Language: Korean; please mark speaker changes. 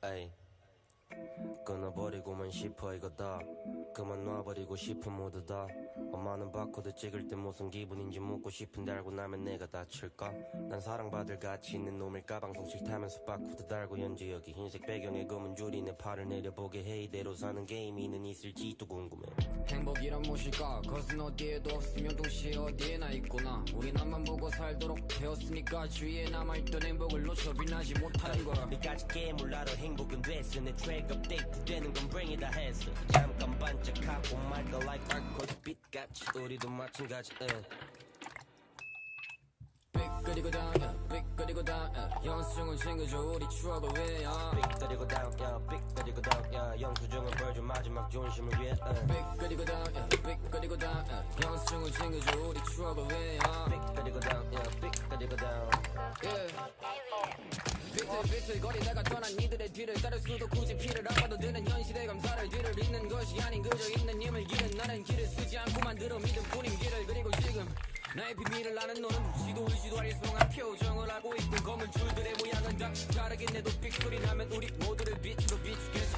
Speaker 1: 에이 끊어버리고만 싶어 이거 다 그만 놔버리고 싶은 모두 다 엄마는 바코드 찍을 때 무슨 기분인지 묻고 싶은데 알고 나면 내가 다칠까 난 사랑받을 가치 있는 놈일까 방송 싫다면서 바코드 달고 연지 여기 흰색 배경에 검은 줄이 내 팔을 내려보게 해 이대로 사는 게임이는 있을지도 궁금해
Speaker 2: 행복이란 무엇일까 그것은 어디에도 없으며 동시에 어디에나 있구나 우리 나만 보고 살도록 되었으니까 주위에 남아있던 행복을 놓쳐 빛나지 못하는 거야
Speaker 1: 네까지 깨물라도 행복은 됐어 내 트랙 업데이트 되는 건 bring it 다 했어 잠깐 반짝하고 말까 like 바코드 빛같이 우리도 마찬가지
Speaker 2: 삐끄리고 다야 삐끄리고 다야 영수증을 챙겨줘 우리 추억을 위하여
Speaker 1: 삐끄리고 down 야 삐끄리고 down 야 영수증은 벌줘 마지막 존심을 위해
Speaker 2: 삐끄리고 다야 삐끄리고 다야 영수증을 챙겨줘 우리 추억을 위하여
Speaker 1: 삐끄리고 down 야 삐끄리고 down
Speaker 2: 비틀비틀거리다가 떠난 이들의 뒤를 따를 수도 굳이 피를 아파도 드는 현실의 감사를 뒤를 잇는 것이 아닌 그저 있는 힘을 기른 나는 길을 쓰지 않고 만들어 믿음 뿐인 길을 그리고 지금 나의 비밀을 아는 너는 묻지도 울지도 않을 송한 표정을 하고 있고 검은 줄들의 모양은 다 다르긴 해도 삑소리 나면 우리 모두를 빛으로 비추겠지